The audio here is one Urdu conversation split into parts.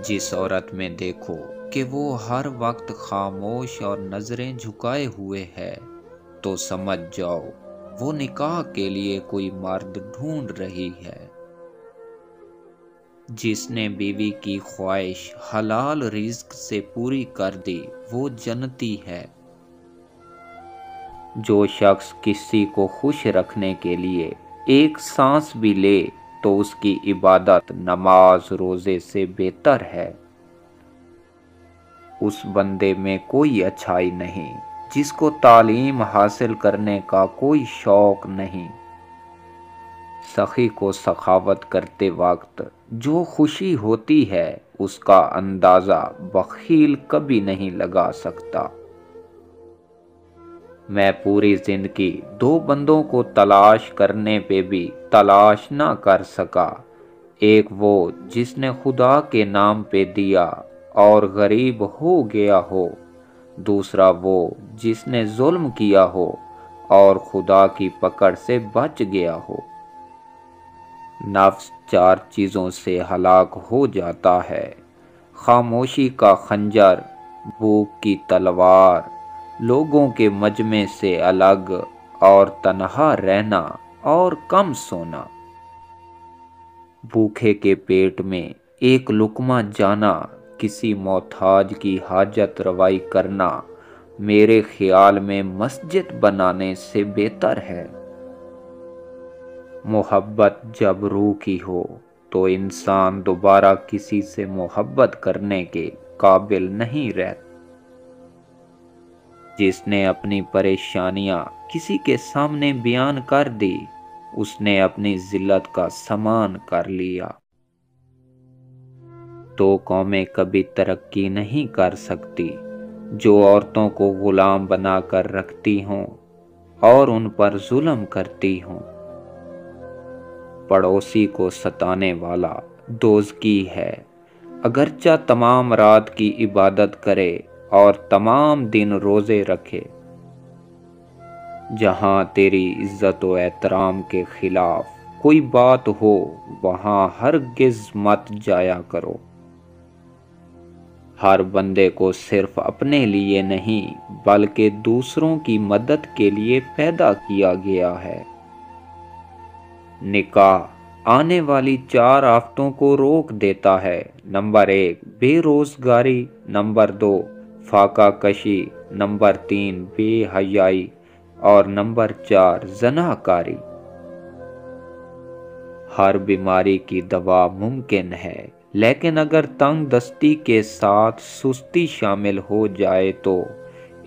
جس عورت میں دیکھو کہ وہ ہر وقت خاموش اور نظریں جھکائے ہوئے ہے تو سمجھ جاؤ وہ نکاح کے لیے کوئی مرد ڈھونڈ رہی ہے۔ جس نے بیوی کی خواہش حلال رزق سے پوری کر دی وہ جنتی ہے۔ جو شخص کسی کو خوش رکھنے کے لیے ایک سانس بھی لے تو اس کی عبادت نماز روزے سے بہتر ہے۔ اس بندے میں کوئی اچھائی نہیں جس کو تعلیم حاصل کرنے کا کوئی شوق نہیں۔ سخی کو سخاوت کرتے وقت جو خوشی ہوتی ہے اس کا اندازہ بخیل کبھی نہیں لگا سکتا۔ میں پوری زندگی دو بندوں کو تلاش کرنے پہ بھی تلاش نہ کر سکا، ایک وہ جس نے خدا کے نام پہ دیا اور غریب ہو گیا ہو، دوسرا وہ جس نے ظلم کیا ہو اور خدا کی پکڑ سے بچ گیا ہو۔ نفس چار چیزوں سے ہلاک ہو جاتا ہے: خاموشی کا خنجر، بھوک کی تلوار، لوگوں کے مجمع سے الگ اور تنہا رہنا اور کم سونا۔ بھوکے کے پیٹ میں ایک لقمہ جانا، کسی محتاج کی حاجت روائی کرنا میرے خیال میں مسجد بنانے سے بہتر ہے۔ محبت جب روح کی ہو تو انسان دوبارہ کسی سے محبت کرنے کے قابل نہیں رہتا۔ جس نے اپنی پریشانیاں کسی کے سامنے بیان کر دی اس نے اپنی ذلت کا سامان کر لیا۔ دو قومیں کبھی ترقی نہیں کر سکتی جو عورتوں کو غلام بنا کر رکھتی ہوں اور ان پر ظلم کرتی ہوں۔ پڑوسی کو ستانے والا دوزخی ہے، اگرچہ تمام رات کی عبادت کرے اور تمام دن روزے رکھے۔ جہاں تیری عزت و احترام کے خلاف کوئی بات ہو وہاں ہرگز مت جایا کرو۔ ہر بندے کو صرف اپنے لیے نہیں بلکہ دوسروں کی مدد کے لیے پیدا کیا گیا ہے۔ نکاح آنے والی 4 آفتوں کو روک دیتا ہے: نمبر 1 بے روزگاری، نمبر 2 فاقہ کشی، نمبر 3 بے حیائی اور نمبر 4 زناکاری۔ ہر بیماری کی دوا ممکن ہے لیکن اگر تنگ دستی کے ساتھ سستی شامل ہو جائے تو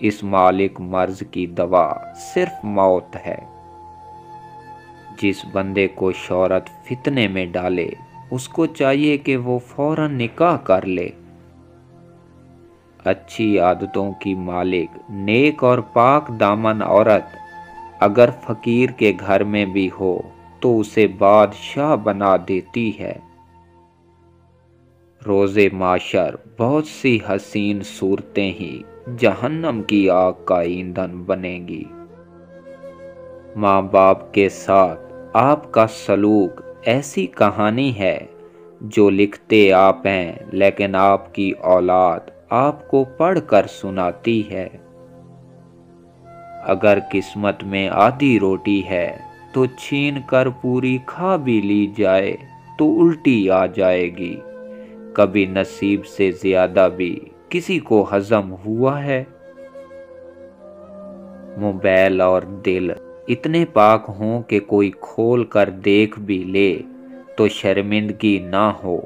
اس مالک مرض کی دوا صرف موت ہے۔ جس بندے کو شہرت فتنے میں ڈالے اس کو چاہیے کہ وہ فوراً نکاح کر لے۔ اچھی عادتوں کی مالک نیک اور پاک دامن عورت اگر فقیر کے گھر میں بھی ہو تو اسے بادشاہ بنا دیتی ہے۔ روز معاشر بہت سی حسین صورتیں ہی جہنم کی آگ کا ایندھن بنے گی۔ ماں باپ کے ساتھ آپ کا سلوک ایسی کہانی ہے جو لکھتے آپ ہیں لیکن آپ کی اولاد آپ کو پڑھ کر سناتی ہے۔ اگر قسمت میں آدھی روٹی ہے تو چھین کر پوری کھا بھی لی جائے تو الٹی آ جائے گی۔ کبھی نصیب سے زیادہ بھی کسی کو ہضم ہوا ہے؟ موبائل اور دل اتنے پاک ہوں کہ کوئی کھول کر دیکھ بھی لے تو شرمندگی نہ ہو۔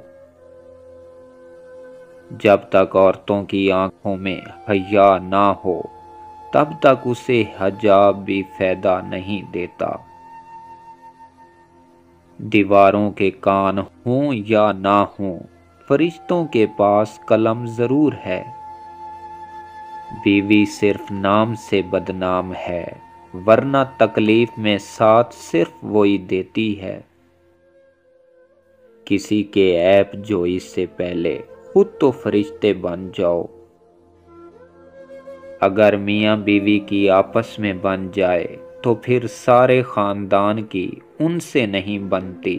جب تک عورتوں کی آنکھوں میں حیا نہ ہو تب تک اسے حجاب بھی فائدہ نہیں دیتا۔ دیواروں کے کان ہوں یا نہ ہوں فرشتوں کے پاس قلم ضرور ہے۔ بیوی صرف نام سے بدنام ہے ورنہ تکلیف میں ساتھ صرف وہی دیتی ہے۔ کسی کے عیب جوئی سے پہلے خود تو فرشتے بن جاؤ۔ اگر میاں بیوی کی آپس میں بن جائے تو پھر سارے خاندان کی ان سے نہیں بنتی۔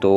2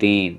3